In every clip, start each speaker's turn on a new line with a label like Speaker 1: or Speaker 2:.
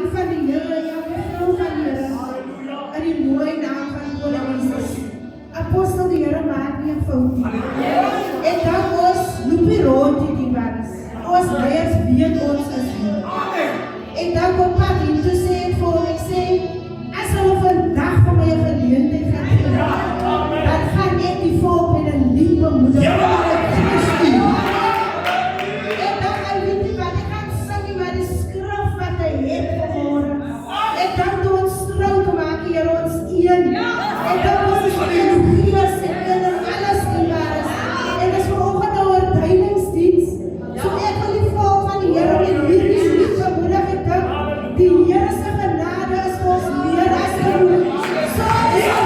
Speaker 1: man van die Here, elke vrou van die Here, in die mooie naam van Koning Jesus. Apostel die Here maak nie 'n fout nie. En dan ons loop hier rond hierdie wêreld. Ons leiers weet ons is hier. En dan kom Pat hier toe sê vir hom, ek sê, as hulle vandag vir my 'n geleentheid gaan gee, dan gaan ek die volk met 'n lief bemoedig. En dan gaan weet jy wat, ek gaan sing maar die skrif wat hy het vanmôre. En dan doen ons trouw te maak hier ons een. En dan ons is een gees en alles die waar is. En dis vanoggend 'n oortuigingsdiens. So ek wil die volk van die Here met hierdie lief bemoedig. Ek dink die Here se genade is vir ons meer as genoeg. So is het.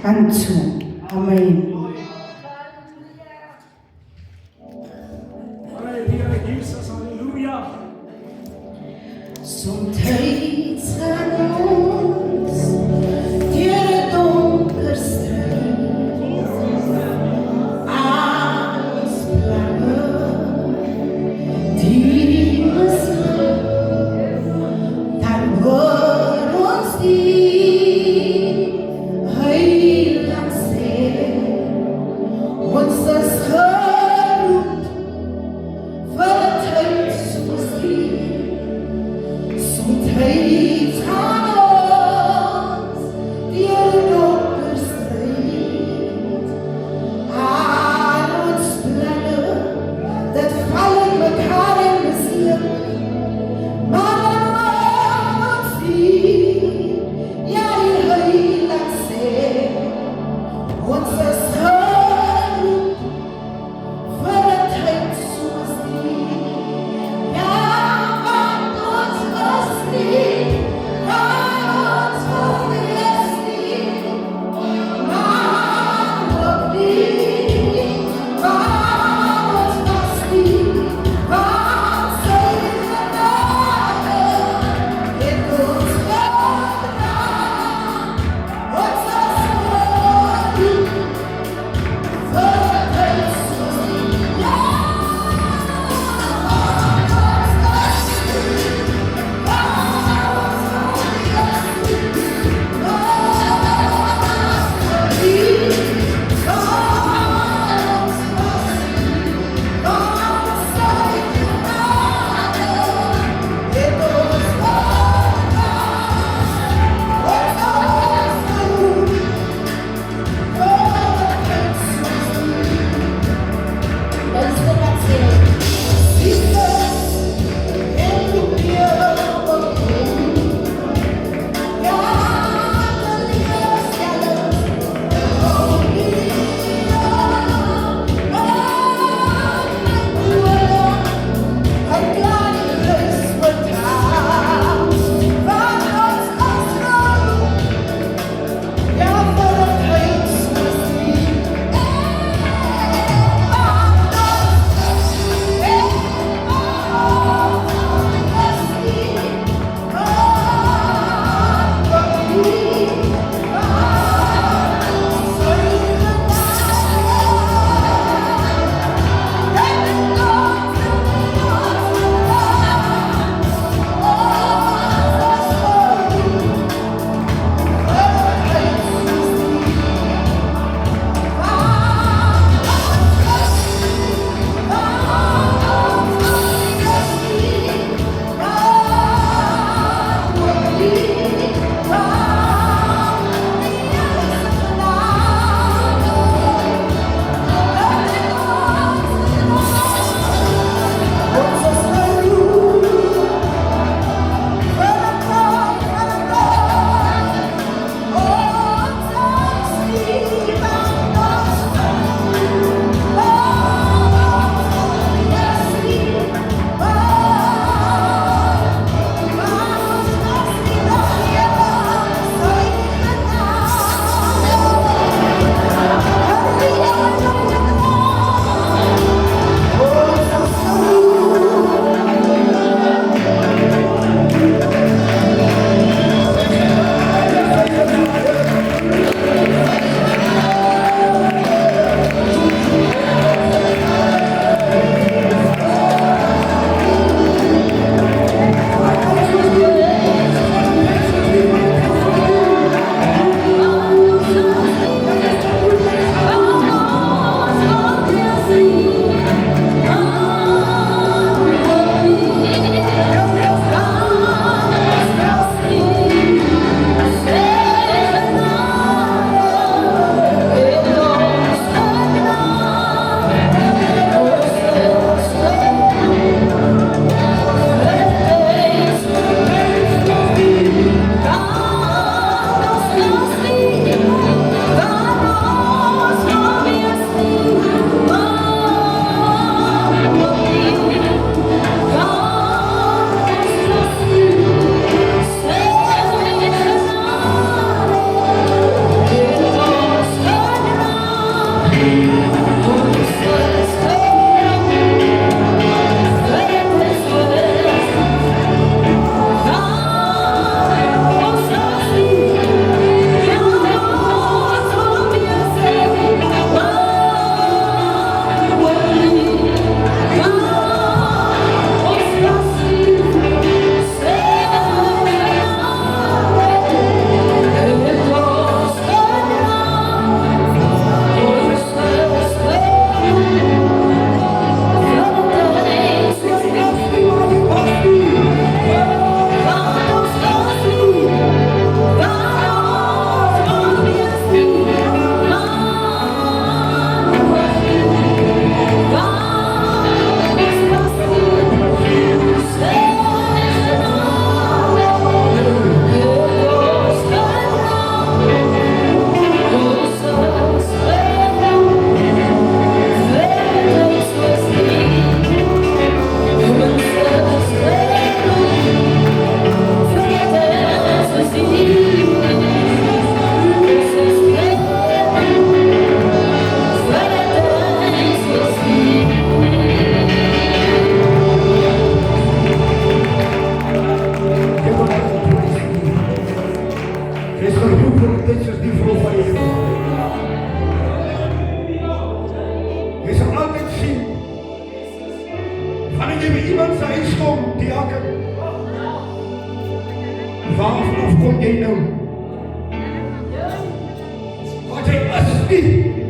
Speaker 1: And so, amen.
Speaker 2: Halleluja, Jesus, halleluja.
Speaker 1: Somtyds gaan ons deur 'n donker stryd. Alles planne die misluk. Dan hoor ons die heilige stem.
Speaker 3: Dis geroep vir dit soos die vrou van die hemel. Jy sal altyd sien, wanneer jy by iemand sy huis kom, diaken, waarvan kom jy nou? Wat jy is nie,